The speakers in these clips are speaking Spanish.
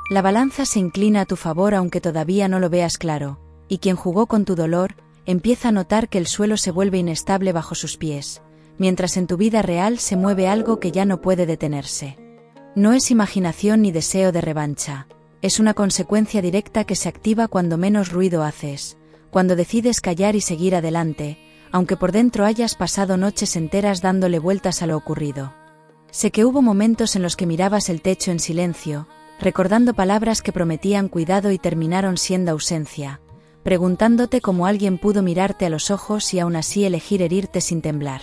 La balanza se inclina a tu favor aunque todavía no lo veas claro, y quien jugó con tu dolor, empieza a notar que el suelo se vuelve inestable bajo sus pies, mientras en tu vida real se mueve algo que ya no puede detenerse. No es imaginación ni deseo de revancha, es una consecuencia directa que se activa cuando menos ruido haces, cuando decides callar y seguir adelante, aunque por dentro hayas pasado noches enteras dándole vueltas a lo ocurrido. Sé que hubo momentos en los que mirabas el techo en silencio, recordando palabras que prometían cuidado y terminaron siendo ausencia, preguntándote cómo alguien pudo mirarte a los ojos y aún así elegir herirte sin temblar.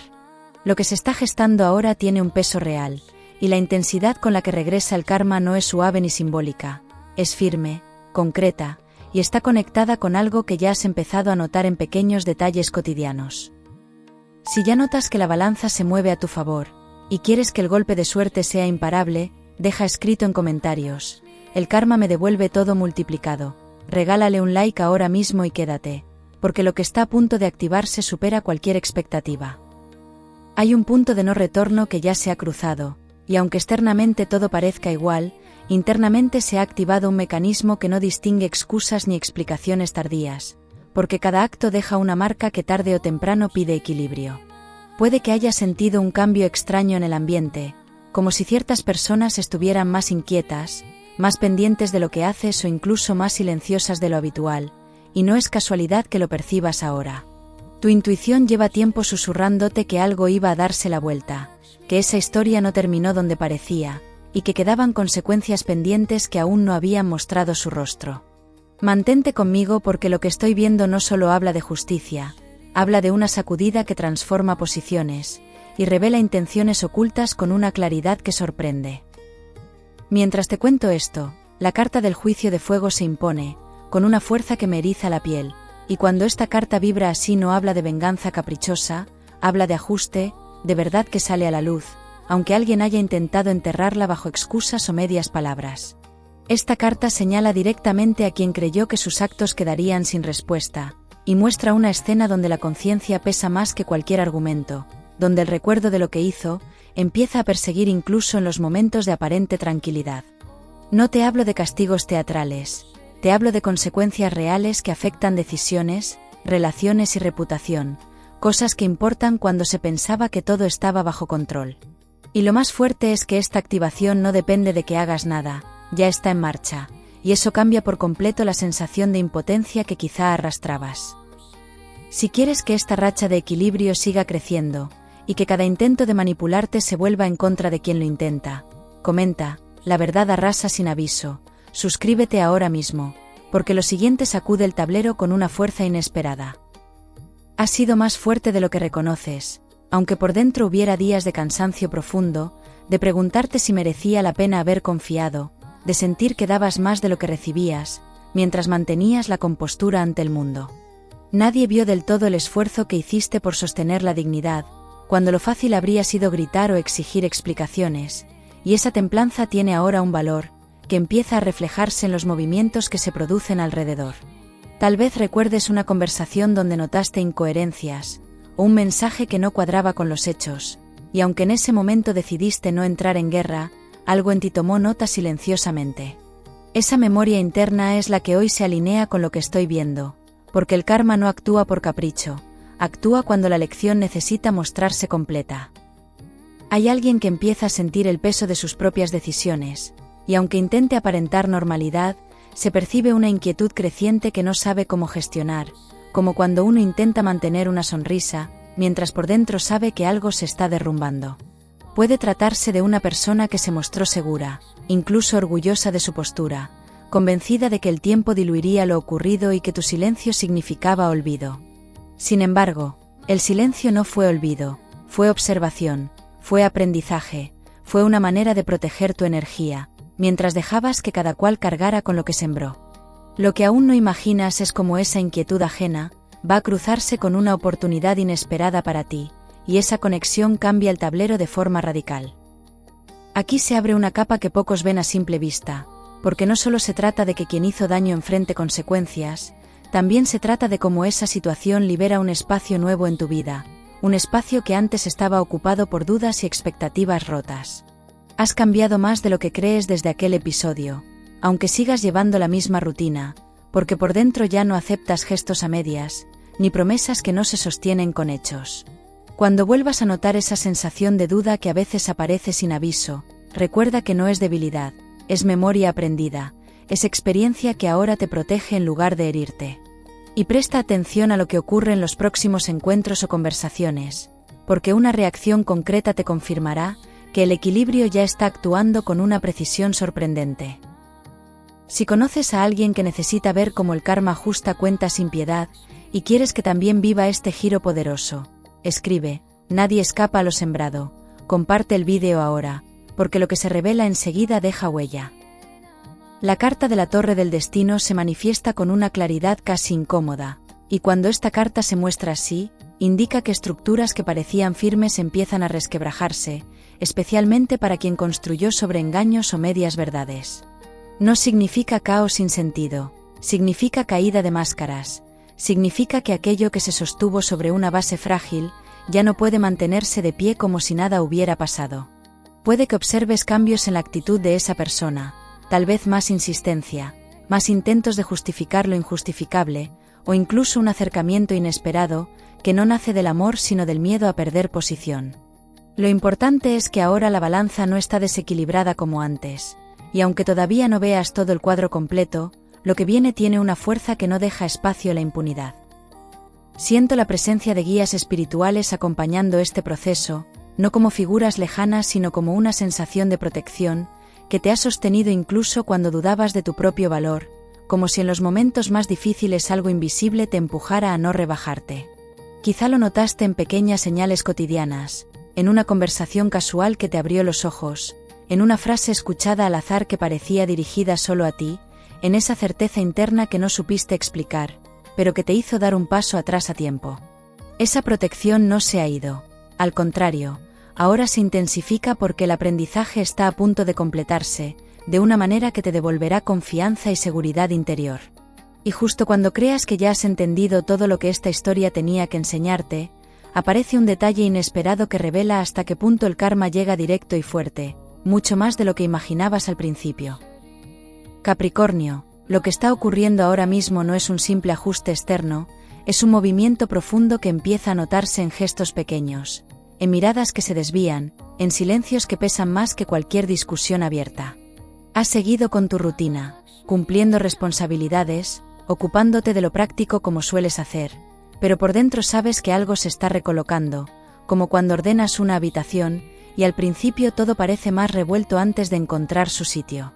Lo que se está gestando ahora tiene un peso real, y la intensidad con la que regresa el karma no es suave ni simbólica, es firme, concreta, y está conectada con algo que ya has empezado a notar en pequeños detalles cotidianos. Si ya notas que la balanza se mueve a tu favor, y quieres que el golpe de suerte sea imparable, deja escrito en comentarios: el karma me devuelve todo multiplicado. Regálale un like ahora mismo y quédate, porque lo que está a punto de activarse supera cualquier expectativa. Hay un punto de no retorno que ya se ha cruzado, y aunque externamente todo parezca igual, internamente se ha activado un mecanismo que no distingue excusas ni explicaciones tardías, porque cada acto deja una marca que tarde o temprano pide equilibrio. Puede que hayas sentido un cambio extraño en el ambiente, como si ciertas personas estuvieran más inquietas, más pendientes de lo que haces o incluso más silenciosas de lo habitual, y no es casualidad que lo percibas ahora. Tu intuición lleva tiempo susurrándote que algo iba a darse la vuelta, que esa historia no terminó donde parecía, y que quedaban consecuencias pendientes que aún no habían mostrado su rostro. Mantente conmigo porque lo que estoy viendo no solo habla de justicia, habla de una sacudida que transforma posiciones, y revela intenciones ocultas con una claridad que sorprende. Mientras te cuento esto, la carta del juicio de fuego se impone, con una fuerza que me eriza la piel, y cuando esta carta vibra así no habla de venganza caprichosa, habla de ajuste, de verdad que sale a la luz, aunque alguien haya intentado enterrarla bajo excusas o medias palabras. Esta carta señala directamente a quien creyó que sus actos quedarían sin respuesta, y muestra una escena donde la conciencia pesa más que cualquier argumento, donde el recuerdo de lo que hizo empieza a perseguir incluso en los momentos de aparente tranquilidad. No te hablo de castigos teatrales, te hablo de consecuencias reales que afectan decisiones, relaciones y reputación, cosas que importan cuando se pensaba que todo estaba bajo control. Y lo más fuerte es que esta activación no depende de que hagas nada, ya está en marcha, y eso cambia por completo la sensación de impotencia que quizá arrastrabas. Si quieres que esta racha de equilibrio siga creciendo, y que cada intento de manipularte se vuelva en contra de quien lo intenta, comenta: la verdad arrasa sin aviso, suscríbete ahora mismo, porque lo siguiente sacude el tablero con una fuerza inesperada. Has sido más fuerte de lo que reconoces, aunque por dentro hubiera días de cansancio profundo, de preguntarte si merecía la pena haber confiado, de sentir que dabas más de lo que recibías, mientras mantenías la compostura ante el mundo. Nadie vio del todo el esfuerzo que hiciste por sostener la dignidad, cuando lo fácil habría sido gritar o exigir explicaciones, y esa templanza tiene ahora un valor, que empieza a reflejarse en los movimientos que se producen alrededor. Tal vez recuerdes una conversación donde notaste incoherencias, o un mensaje que no cuadraba con los hechos, y aunque en ese momento decidiste no entrar en guerra, algo en ti tomó nota silenciosamente. Esa memoria interna es la que hoy se alinea con lo que estoy viendo, porque el karma no actúa por capricho, actúa cuando la lección necesita mostrarse completa. Hay alguien que empieza a sentir el peso de sus propias decisiones, y aunque intente aparentar normalidad, se percibe una inquietud creciente que no sabe cómo gestionar, como cuando uno intenta mantener una sonrisa, mientras por dentro sabe que algo se está derrumbando. Puede tratarse de una persona que se mostró segura, incluso orgullosa de su postura, convencida de que el tiempo diluiría lo ocurrido y que tu silencio significaba olvido. Sin embargo, el silencio no fue olvido, fue observación, fue aprendizaje, fue una manera de proteger tu energía, mientras dejabas que cada cual cargara con lo que sembró. Lo que aún no imaginas es cómo esa inquietud ajena va a cruzarse con una oportunidad inesperada para ti, y esa conexión cambia el tablero de forma radical. Aquí se abre una capa que pocos ven a simple vista, porque no solo se trata de que quien hizo daño enfrente consecuencias, también se trata de cómo esa situación libera un espacio nuevo en tu vida, un espacio que antes estaba ocupado por dudas y expectativas rotas. Has cambiado más de lo que crees desde aquel episodio, aunque sigas llevando la misma rutina, porque por dentro ya no aceptas gestos a medias, ni promesas que no se sostienen con hechos. Cuando vuelvas a notar esa sensación de duda que a veces aparece sin aviso, recuerda que no es debilidad, es memoria aprendida, es experiencia que ahora te protege en lugar de herirte. Y presta atención a lo que ocurre en los próximos encuentros o conversaciones, porque una reacción concreta te confirmará que el equilibrio ya está actuando con una precisión sorprendente. Si conoces a alguien que necesita ver cómo el karma ajusta cuentas sin piedad, y quieres que también viva este giro poderoso, escribe, nadie escapa a lo sembrado, comparte el vídeo ahora, porque lo que se revela enseguida deja huella. La carta de la Torre del Destino se manifiesta con una claridad casi incómoda, y cuando esta carta se muestra así, indica que estructuras que parecían firmes empiezan a resquebrajarse, especialmente para quien construyó sobre engaños o medias verdades. No significa caos sin sentido, significa caída de máscaras, significa que aquello que se sostuvo sobre una base frágil, ya no puede mantenerse de pie como si nada hubiera pasado. Puede que observes cambios en la actitud de esa persona, tal vez más insistencia, más intentos de justificar lo injustificable, o incluso un acercamiento inesperado, que no nace del amor sino del miedo a perder posición. Lo importante es que ahora la balanza no está desequilibrada como antes, y aunque todavía no veas todo el cuadro completo, lo que viene tiene una fuerza que no deja espacio a la impunidad. Siento la presencia de guías espirituales acompañando este proceso, no como figuras lejanas sino como una sensación de protección, que te ha sostenido incluso cuando dudabas de tu propio valor, como si en los momentos más difíciles algo invisible te empujara a no rebajarte. Quizá lo notaste en pequeñas señales cotidianas, en una conversación casual que te abrió los ojos, en una frase escuchada al azar que parecía dirigida solo a ti, en esa certeza interna que no supiste explicar, pero que te hizo dar un paso atrás a tiempo. Esa protección no se ha ido, al contrario, ahora se intensifica porque el aprendizaje está a punto de completarse, de una manera que te devolverá confianza y seguridad interior. Y justo cuando creas que ya has entendido todo lo que esta historia tenía que enseñarte, aparece un detalle inesperado que revela hasta qué punto el karma llega directo y fuerte, mucho más de lo que imaginabas al principio. Capricornio, lo que está ocurriendo ahora mismo no es un simple ajuste externo, es un movimiento profundo que empieza a notarse en gestos pequeños, en miradas que se desvían, en silencios que pesan más que cualquier discusión abierta. Has seguido con tu rutina, cumpliendo responsabilidades, ocupándote de lo práctico como sueles hacer, pero por dentro sabes que algo se está recolocando, como cuando ordenas una habitación, y al principio todo parece más revuelto antes de encontrar su sitio.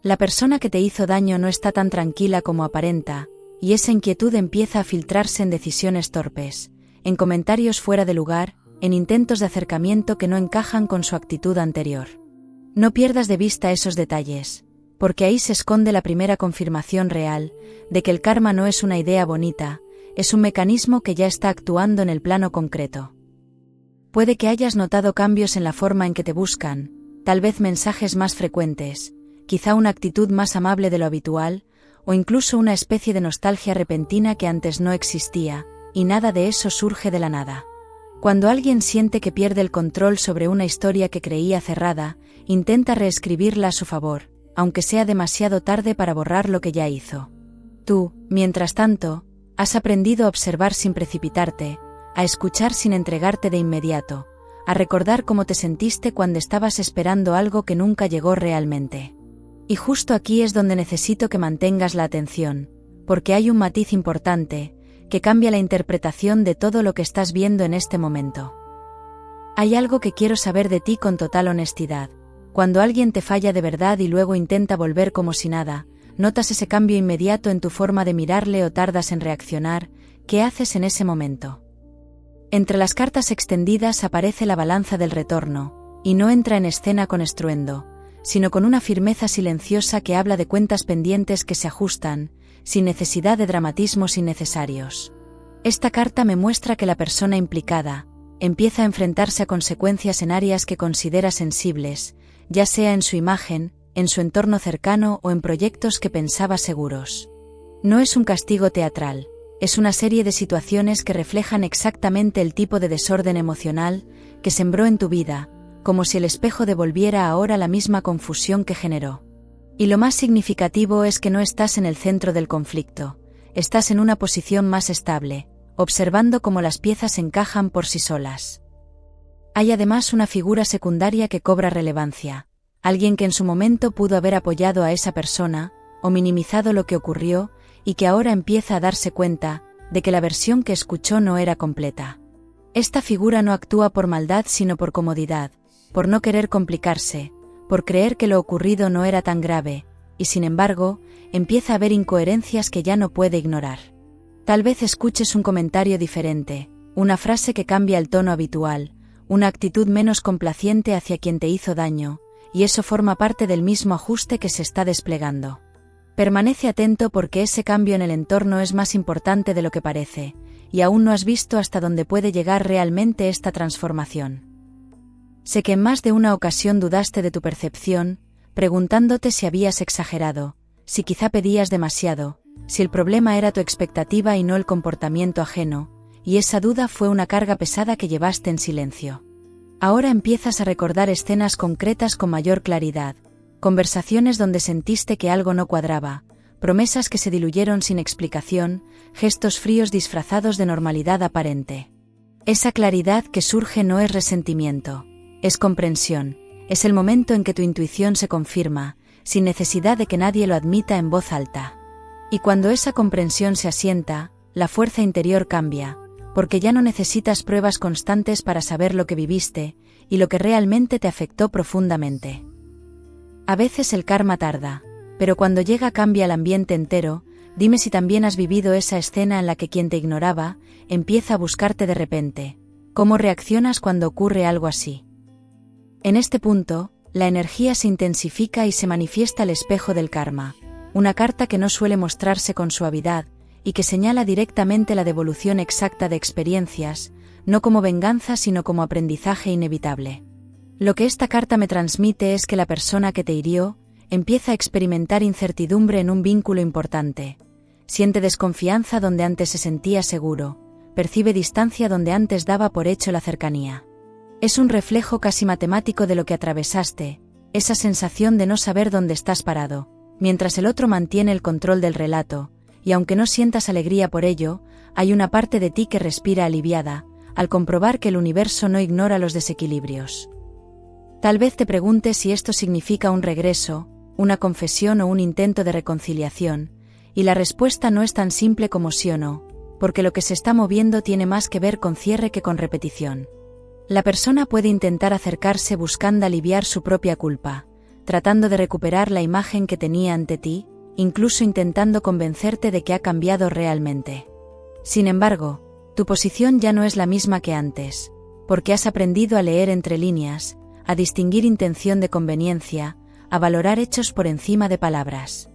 La persona que te hizo daño no está tan tranquila como aparenta, y esa inquietud empieza a filtrarse en decisiones torpes, en comentarios fuera de lugar, en intentos de acercamiento que no encajan con su actitud anterior. No pierdas de vista esos detalles, porque ahí se esconde la primera confirmación real, de que el karma no es una idea bonita, es un mecanismo que ya está actuando en el plano concreto. Puede que hayas notado cambios en la forma en que te buscan, tal vez mensajes más frecuentes, quizá una actitud más amable de lo habitual, o incluso una especie de nostalgia repentina que antes no existía, y nada de eso surge de la nada. Cuando alguien siente que pierde el control sobre una historia que creía cerrada, intenta reescribirla a su favor, aunque sea demasiado tarde para borrar lo que ya hizo. Tú, mientras tanto, has aprendido a observar sin precipitarte, a escuchar sin entregarte de inmediato, a recordar cómo te sentiste cuando estabas esperando algo que nunca llegó realmente. Y justo aquí es donde necesito que mantengas la atención, porque hay un matiz importante, que cambia la interpretación de todo lo que estás viendo en este momento. Hay algo que quiero saber de ti con total honestidad. Cuando alguien te falla de verdad y luego intenta volver como si nada, ¿notas ese cambio inmediato en tu forma de mirarle o tardas en reaccionar? ¿Qué haces en ese momento? Entre las cartas extendidas aparece la balanza del retorno, y no entra en escena con estruendo, sino con una firmeza silenciosa que habla de cuentas pendientes que se ajustan, sin necesidad de dramatismos innecesarios. Esta carta me muestra que la persona implicada empieza a enfrentarse a consecuencias en áreas que considera sensibles, ya sea en su imagen, en su entorno cercano o en proyectos que pensaba seguros. No es un castigo teatral, es una serie de situaciones que reflejan exactamente el tipo de desorden emocional que sembró en tu vida, como si el espejo devolviera ahora la misma confusión que generó. Y lo más significativo es que no estás en el centro del conflicto, estás en una posición más estable, observando cómo las piezas encajan por sí solas. Hay además una figura secundaria que cobra relevancia, alguien que en su momento pudo haber apoyado a esa persona, o minimizado lo que ocurrió, y que ahora empieza a darse cuenta de que la versión que escuchó no era completa. Esta figura no actúa por maldad sino por comodidad, por no querer complicarse, por creer que lo ocurrido no era tan grave, y sin embargo, empieza a ver incoherencias que ya no puede ignorar. Tal vez escuches un comentario diferente, una frase que cambia el tono habitual, una actitud menos complaciente hacia quien te hizo daño, y eso forma parte del mismo ajuste que se está desplegando. Permanece atento porque ese cambio en el entorno es más importante de lo que parece, y aún no has visto hasta dónde puede llegar realmente esta transformación. Sé que en más de una ocasión dudaste de tu percepción, preguntándote si habías exagerado, si quizá pedías demasiado, si el problema era tu expectativa y no el comportamiento ajeno, y esa duda fue una carga pesada que llevaste en silencio. Ahora empiezas a recordar escenas concretas con mayor claridad, conversaciones donde sentiste que algo no cuadraba, promesas que se diluyeron sin explicación, gestos fríos disfrazados de normalidad aparente. Esa claridad que surge no es resentimiento, es comprensión, es el momento en que tu intuición se confirma, sin necesidad de que nadie lo admita en voz alta. Y cuando esa comprensión se asienta, la fuerza interior cambia, porque ya no necesitas pruebas constantes para saber lo que viviste, y lo que realmente te afectó profundamente. A veces el karma tarda, pero cuando llega cambia el ambiente entero. Dime si también has vivido esa escena en la que quien te ignoraba, empieza a buscarte de repente. ¿Cómo reaccionas cuando ocurre algo así? En este punto, la energía se intensifica y se manifiesta el espejo del karma, una carta que no suele mostrarse con suavidad, y que señala directamente la devolución exacta de experiencias, no como venganza sino como aprendizaje inevitable. Lo que esta carta me transmite es que la persona que te hirió, empieza a experimentar incertidumbre en un vínculo importante. Siente desconfianza donde antes se sentía seguro, percibe distancia donde antes daba por hecho la cercanía. Es un reflejo casi matemático de lo que atravesaste, esa sensación de no saber dónde estás parado, mientras el otro mantiene el control del relato, y aunque no sientas alegría por ello, hay una parte de ti que respira aliviada, al comprobar que el universo no ignora los desequilibrios. Tal vez te preguntes si esto significa un regreso, una confesión o un intento de reconciliación, y la respuesta no es tan simple como sí o no, porque lo que se está moviendo tiene más que ver con cierre que con repetición. La persona puede intentar acercarse buscando aliviar su propia culpa, tratando de recuperar la imagen que tenía ante ti, incluso intentando convencerte de que ha cambiado realmente. Sin embargo, tu posición ya no es la misma que antes, porque has aprendido a leer entre líneas, a distinguir intención de conveniencia, a valorar hechos por encima de palabras.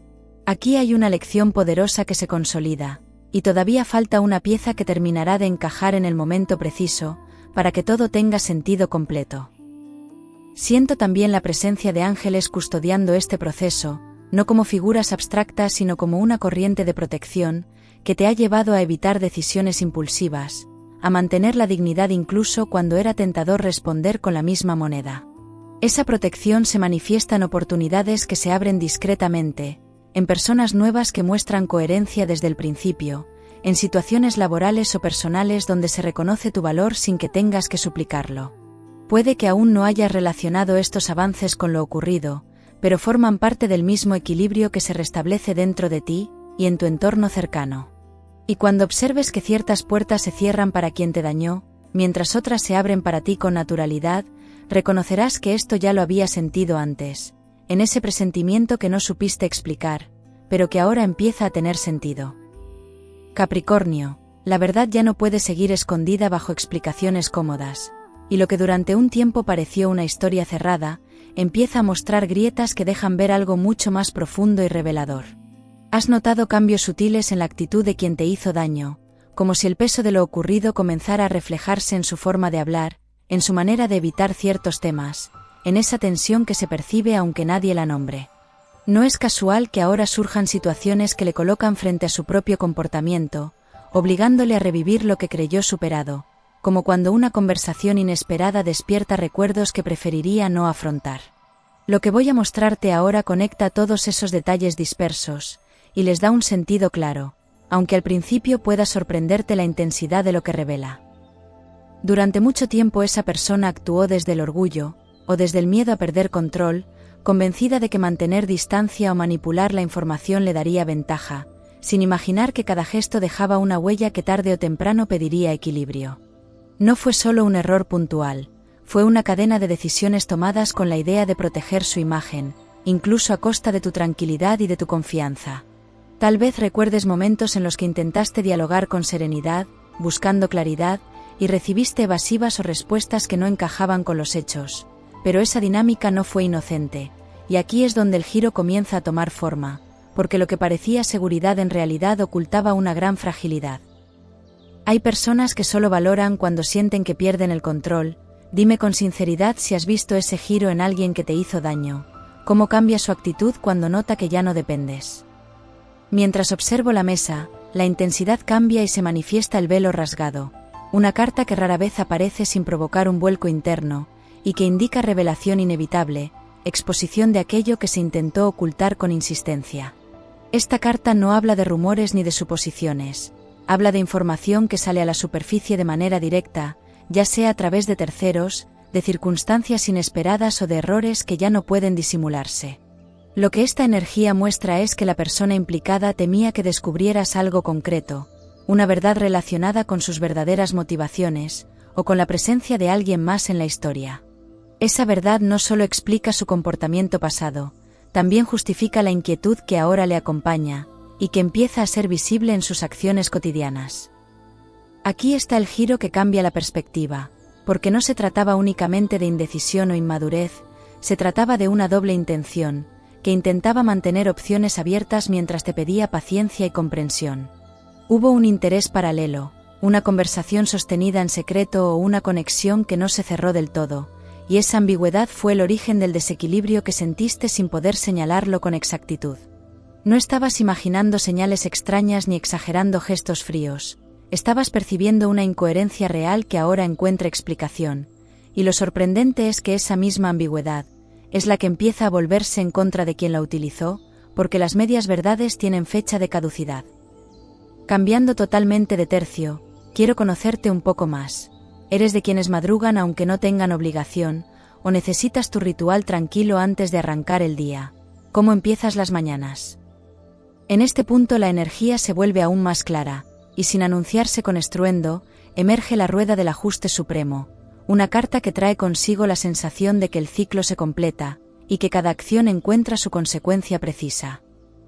Aquí hay una lección poderosa que se consolida, y todavía falta una pieza que terminará de encajar en el momento preciso, para que todo tenga sentido completo. Siento también la presencia de ángeles custodiando este proceso, no como figuras abstractas sino como una corriente de protección, que te ha llevado a evitar decisiones impulsivas, a mantener la dignidad incluso cuando era tentador responder con la misma moneda. Esa protección se manifiesta en oportunidades que se abren discretamente, en personas nuevas que muestran coherencia desde el principio, en situaciones laborales o personales donde se reconoce tu valor sin que tengas que suplicarlo. Puede que aún no hayas relacionado estos avances con lo ocurrido, pero forman parte del mismo equilibrio que se restablece dentro de ti y en tu entorno cercano. Y cuando observes que ciertas puertas se cierran para quien te dañó, mientras otras se abren para ti con naturalidad, reconocerás que esto ya lo había sentido antes, en ese presentimiento que no supiste explicar, pero que ahora empieza a tener sentido. Capricornio, la verdad ya no puede seguir escondida bajo explicaciones cómodas, y lo que durante un tiempo pareció una historia cerrada, empieza a mostrar grietas que dejan ver algo mucho más profundo y revelador. Has notado cambios sutiles en la actitud de quien te hizo daño, como si el peso de lo ocurrido comenzara a reflejarse en su forma de hablar, en su manera de evitar ciertos temas, en esa tensión que se percibe aunque nadie la nombre. No es casual que ahora surjan situaciones que le colocan frente a su propio comportamiento, obligándole a revivir lo que creyó superado, como cuando una conversación inesperada despierta recuerdos que preferiría no afrontar. Lo que voy a mostrarte ahora conecta todos esos detalles dispersos, y les da un sentido claro, aunque al principio pueda sorprenderte la intensidad de lo que revela. Durante mucho tiempo esa persona actuó desde el orgullo, o desde el miedo a perder control, convencida de que mantener distancia o manipular la información le daría ventaja, sin imaginar que cada gesto dejaba una huella que tarde o temprano pediría equilibrio. No fue solo un error puntual, fue una cadena de decisiones tomadas con la idea de proteger su imagen, incluso a costa de tu tranquilidad y de tu confianza. Tal vez recuerdes momentos en los que intentaste dialogar con serenidad, buscando claridad, y recibiste evasivas o respuestas que no encajaban con los hechos, pero esa dinámica no fue inocente, y aquí es donde el giro comienza a tomar forma, porque lo que parecía seguridad en realidad ocultaba una gran fragilidad. Hay personas que solo valoran cuando sienten que pierden el control. Dime con sinceridad si has visto ese giro en alguien que te hizo daño, cómo cambia su actitud cuando nota que ya no dependes. Mientras observo la mesa, la intensidad cambia y se manifiesta el velo rasgado, una carta que rara vez aparece sin provocar un vuelco interno, y que indica revelación inevitable, exposición de aquello que se intentó ocultar con insistencia. Esta carta no habla de rumores ni de suposiciones, habla de información que sale a la superficie de manera directa, ya sea a través de terceros, de circunstancias inesperadas o de errores que ya no pueden disimularse. Lo que esta energía muestra es que la persona implicada temía que descubrieras algo concreto, una verdad relacionada con sus verdaderas motivaciones, o con la presencia de alguien más en la historia. Esa verdad no solo explica su comportamiento pasado, también justifica la inquietud que ahora le acompaña, y que empieza a ser visible en sus acciones cotidianas. Aquí está el giro que cambia la perspectiva, porque no se trataba únicamente de indecisión o inmadurez, se trataba de una doble intención, que intentaba mantener opciones abiertas mientras te pedía paciencia y comprensión. Hubo un interés paralelo, una conversación sostenida en secreto o una conexión que no se cerró del todo, y esa ambigüedad fue el origen del desequilibrio que sentiste sin poder señalarlo con exactitud. No estabas imaginando señales extrañas ni exagerando gestos fríos. Estabas percibiendo una incoherencia real que ahora encuentra explicación, y lo sorprendente es que esa misma ambigüedad es la que empieza a volverse en contra de quien la utilizó, porque las medias verdades tienen fecha de caducidad. Cambiando totalmente de tercio, quiero conocerte un poco más. ¿Eres de quienes madrugan aunque no tengan obligación, o necesitas tu ritual tranquilo antes de arrancar el día? ¿Cómo empiezas las mañanas? En este punto la energía se vuelve aún más clara, y sin anunciarse con estruendo, emerge la rueda del ajuste supremo, una carta que trae consigo la sensación de que el ciclo se completa, y que cada acción encuentra su consecuencia precisa.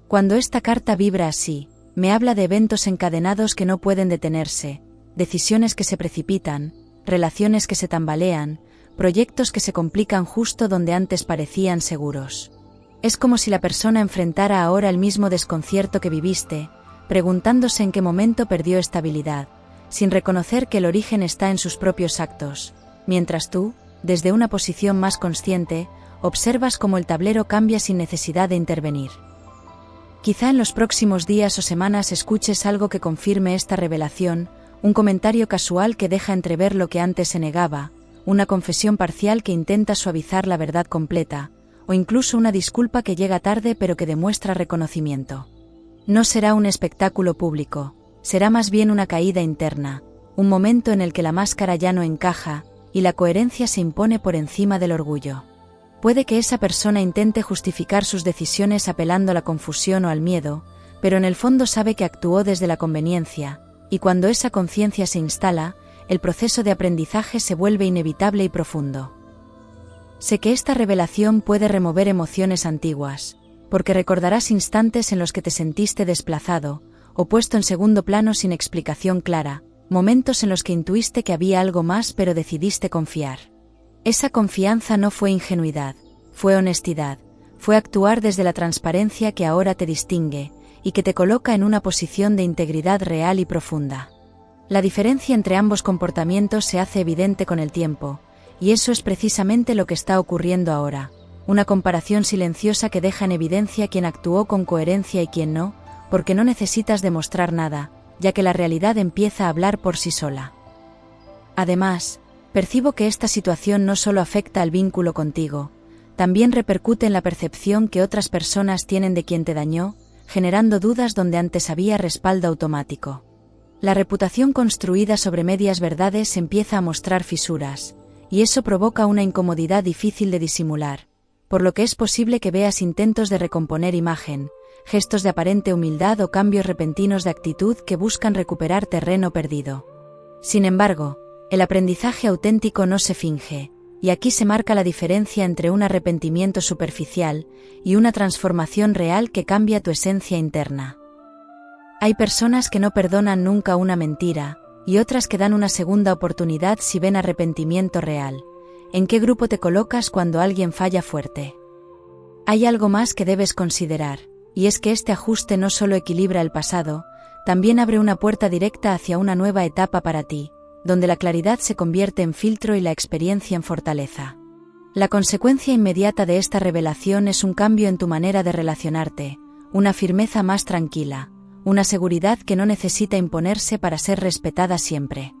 Cuando esta carta vibra así, me habla de eventos encadenados que no pueden detenerse, decisiones que se precipitan, relaciones que se tambalean, proyectos que se complican justo donde antes parecían seguros. Es como si la persona enfrentara ahora el mismo desconcierto que viviste, preguntándose en qué momento perdió estabilidad, sin reconocer que el origen está en sus propios actos, mientras tú, desde una posición más consciente, observas cómo el tablero cambia sin necesidad de intervenir. Quizá en los próximos días o semanas escuches algo que confirme esta revelación, un comentario casual que deja entrever lo que antes se negaba, una confesión parcial que intenta suavizar la verdad completa, o incluso una disculpa que llega tarde pero que demuestra reconocimiento. No será un espectáculo público, será más bien una caída interna, un momento en el que la máscara ya no encaja, y la coherencia se impone por encima del orgullo. Puede que esa persona intente justificar sus decisiones apelando a la confusión o al miedo, pero en el fondo sabe que actuó desde la conveniencia, y cuando esa conciencia se instala, el proceso de aprendizaje se vuelve inevitable y profundo. Sé que esta revelación puede remover emociones antiguas, porque recordarás instantes en los que te sentiste desplazado, o puesto en segundo plano sin explicación clara, momentos en los que intuiste que había algo más pero decidiste confiar. Esa confianza no fue ingenuidad, fue honestidad, fue actuar desde la transparencia que ahora te distingue, y que te coloca en una posición de integridad real y profunda. La diferencia entre ambos comportamientos se hace evidente con el tiempo, y eso es precisamente lo que está ocurriendo ahora, una comparación silenciosa que deja en evidencia quién actuó con coherencia y quién no, porque no necesitas demostrar nada, ya que la realidad empieza a hablar por sí sola. Además, percibo que esta situación no solo afecta al vínculo contigo, También repercute en la percepción que otras personas tienen de quien te dañó, generando dudas donde antes había respaldo automático. La reputación construida sobre medias verdades empieza a mostrar fisuras, y eso provoca una incomodidad difícil de disimular, por lo que es posible que veas intentos de recomponer imagen, gestos de aparente humildad o cambios repentinos de actitud que buscan recuperar terreno perdido. Sin embargo, el aprendizaje auténtico no se finge, y aquí se marca la diferencia entre un arrepentimiento superficial y una transformación real que cambia tu esencia interna. Hay personas que no perdonan nunca una mentira, y otras que dan una segunda oportunidad si ven arrepentimiento real. ¿En qué grupo te colocas cuando alguien falla fuerte? Hay algo más que debes considerar, y es que este ajuste no solo equilibra el pasado, también abre una puerta directa hacia una nueva etapa para ti, donde la claridad se convierte en filtro y la experiencia en fortaleza. La consecuencia inmediata de esta revelación es un cambio en tu manera de relacionarte, una firmeza más tranquila, una seguridad que no necesita imponerse para ser respetada siempre.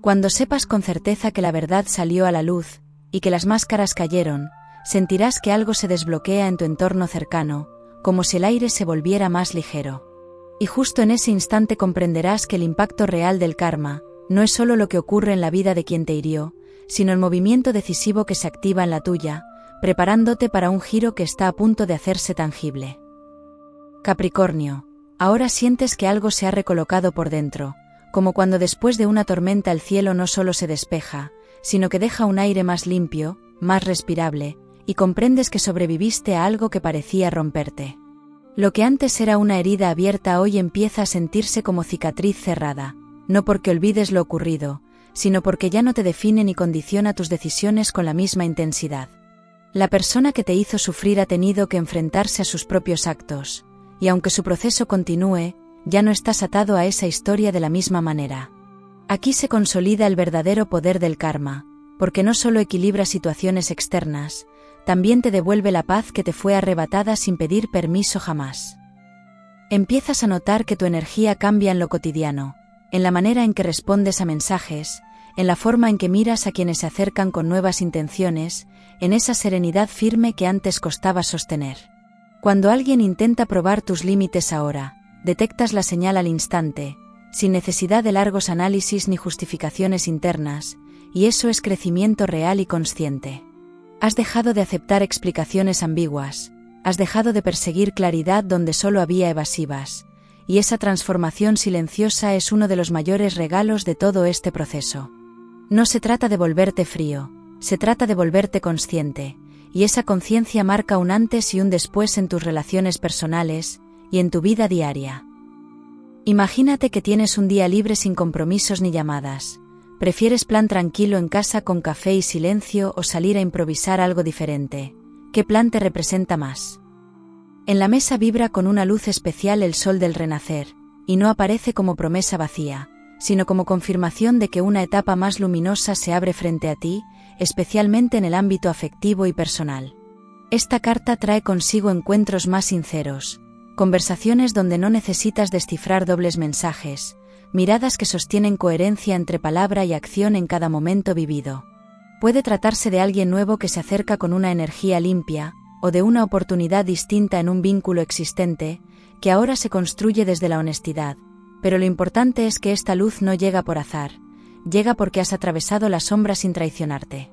Cuando sepas con certeza que la verdad salió a la luz, y que las máscaras cayeron, sentirás que algo se desbloquea en tu entorno cercano, como si el aire se volviera más ligero. Y justo en ese instante comprenderás que el impacto real del karma no es solo lo que ocurre en la vida de quien te hirió, sino el movimiento decisivo que se activa en la tuya, preparándote para un giro que está a punto de hacerse tangible. Capricornio, ahora sientes que algo se ha recolocado por dentro, como cuando después de una tormenta el cielo no solo se despeja, sino que deja un aire más limpio, más respirable, y comprendes que sobreviviste a algo que parecía romperte. Lo que antes era una herida abierta hoy empieza a sentirse como cicatriz cerrada, no porque olvides lo ocurrido, sino porque ya no te define ni condiciona tus decisiones con la misma intensidad. La persona que te hizo sufrir ha tenido que enfrentarse a sus propios actos, y aunque su proceso continúe, ya no estás atado a esa historia de la misma manera. Aquí se consolida el verdadero poder del karma, porque no solo equilibra situaciones externas, también te devuelve la paz que te fue arrebatada sin pedir permiso jamás. Empiezas a notar que tu energía cambia en lo cotidiano, en la manera en que respondes a mensajes, en la forma en que miras a quienes se acercan con nuevas intenciones, en esa serenidad firme que antes costaba sostener. Cuando alguien intenta probar tus límites ahora, detectas la señal al instante, sin necesidad de largos análisis ni justificaciones internas, y eso es crecimiento real y consciente. Has dejado de aceptar explicaciones ambiguas, has dejado de perseguir claridad donde solo había evasivas, y esa transformación silenciosa es uno de los mayores regalos de todo este proceso. No se trata de volverte frío, se trata de volverte consciente, y esa conciencia marca un antes y un después en tus relaciones personales y en tu vida diaria. Imagínate que tienes un día libre sin compromisos ni llamadas. ¿Prefieres plan tranquilo en casa con café y silencio o salir a improvisar algo diferente? ¿Qué plan te representa más? En la mesa vibra con una luz especial el sol del renacer, y no aparece como promesa vacía, sino como confirmación de que una etapa más luminosa se abre frente a ti, especialmente en el ámbito afectivo y personal. Esta carta trae consigo encuentros más sinceros, conversaciones donde no necesitas descifrar dobles mensajes, miradas que sostienen coherencia entre palabra y acción en cada momento vivido. Puede tratarse de alguien nuevo que se acerca con una energía limpia, o de una oportunidad distinta en un vínculo existente, que ahora se construye desde la honestidad, pero lo importante es que esta luz no llega por azar, llega porque has atravesado la sombra sin traicionarte.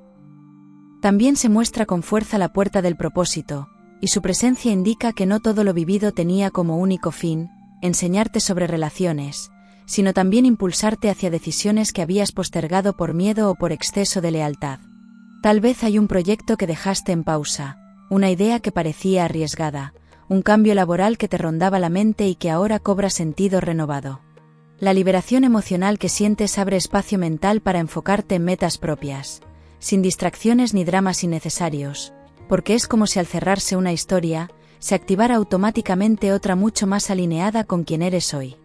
También se muestra con fuerza la puerta del propósito, y su presencia indica que no todo lo vivido tenía como único fin enseñarte sobre relaciones, sino también impulsarte hacia decisiones que habías postergado por miedo o por exceso de lealtad. Tal vez hay un proyecto que dejaste en pausa, una idea que parecía arriesgada, un cambio laboral que te rondaba la mente y que ahora cobra sentido renovado. La liberación emocional que sientes abre espacio mental para enfocarte en metas propias, sin distracciones ni dramas innecesarios, porque es como si al cerrarse una historia, se activara automáticamente otra mucho más alineada con quien eres hoy.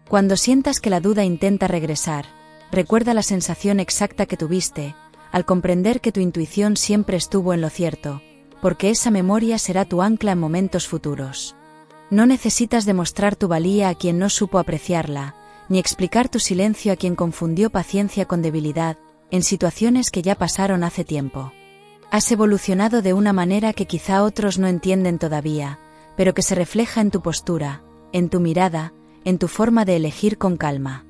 Cuando sientas que la duda intenta regresar, recuerda la sensación exacta que tuviste, al comprender que tu intuición siempre estuvo en lo cierto, porque esa memoria será tu ancla en momentos futuros. No necesitas demostrar tu valía a quien no supo apreciarla, ni explicar tu silencio a quien confundió paciencia con debilidad, en situaciones que ya pasaron hace tiempo. Has evolucionado de una manera que quizá otros no entienden todavía, pero que se refleja en tu postura, en tu mirada, en tu forma de elegir con calma.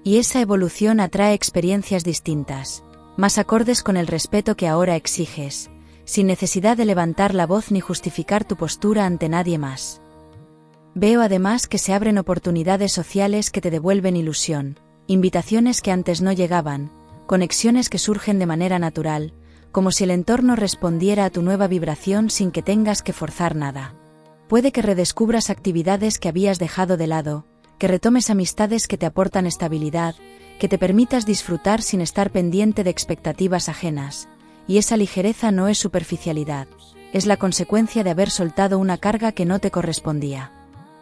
Y esa evolución atrae experiencias distintas, más acordes con el respeto que ahora exiges, sin necesidad de levantar la voz ni justificar tu postura ante nadie más. Veo además que se abren oportunidades sociales que te devuelven ilusión, invitaciones que antes no llegaban, conexiones que surgen de manera natural, como si el entorno respondiera a tu nueva vibración sin que tengas que forzar nada. Puede que redescubras actividades que habías dejado de lado, que retomes amistades que te aportan estabilidad, que te permitas disfrutar sin estar pendiente de expectativas ajenas, y esa ligereza no es superficialidad, es la consecuencia de haber soltado una carga que no te correspondía.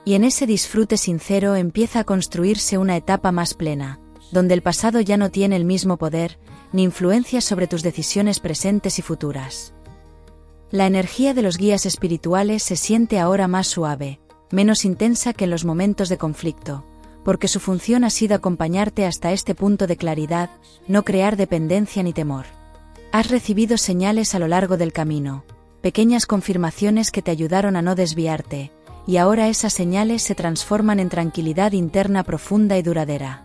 Y en ese disfrute sincero empieza a construirse una etapa más plena, donde el pasado ya no tiene el mismo poder, ni influencia sobre tus decisiones presentes y futuras. La energía de los guías espirituales se siente ahora más suave, menos intensa que en los momentos de conflicto, porque su función ha sido acompañarte hasta este punto de claridad, no crear dependencia ni temor. Has recibido señales a lo largo del camino, pequeñas confirmaciones que te ayudaron a no desviarte, y ahora esas señales se transforman en tranquilidad interna profunda y duradera.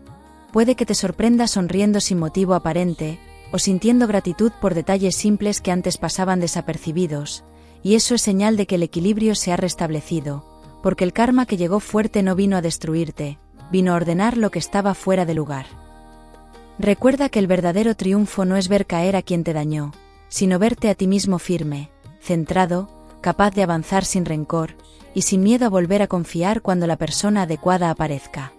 Puede que te sorprendas sonriendo sin motivo aparente, o sintiendo gratitud por detalles simples que antes pasaban desapercibidos, y eso es señal de que el equilibrio se ha restablecido, porque el karma que llegó fuerte no vino a destruirte, vino a ordenar lo que estaba fuera de lugar. Recuerda que el verdadero triunfo no es ver caer a quien te dañó, sino verte a ti mismo firme, centrado, capaz de avanzar sin rencor, y sin miedo a volver a confiar cuando la persona adecuada aparezca.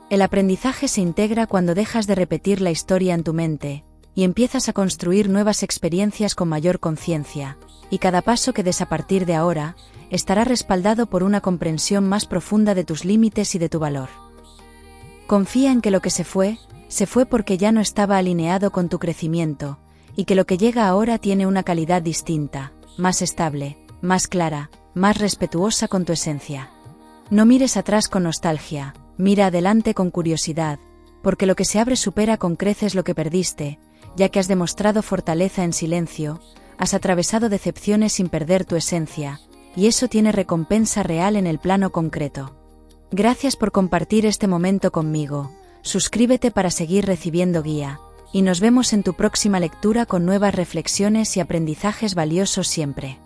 El aprendizaje se integra cuando dejas de repetir la historia en tu mente, y empiezas a construir nuevas experiencias con mayor conciencia, y cada paso que des a partir de ahora, estará respaldado por una comprensión más profunda de tus límites y de tu valor. Confía en que lo que se fue porque ya no estaba alineado con tu crecimiento, y que lo que llega ahora tiene una calidad distinta, más estable, más clara, más respetuosa con tu esencia. No mires atrás con nostalgia, mira adelante con curiosidad, porque lo que se abre supera con creces lo que perdiste, ya que has demostrado fortaleza en silencio, has atravesado decepciones sin perder tu esencia, y eso tiene recompensa real en el plano concreto. Gracias por compartir este momento conmigo, suscríbete para seguir recibiendo guía, y nos vemos en tu próxima lectura con nuevas reflexiones y aprendizajes valiosos siempre.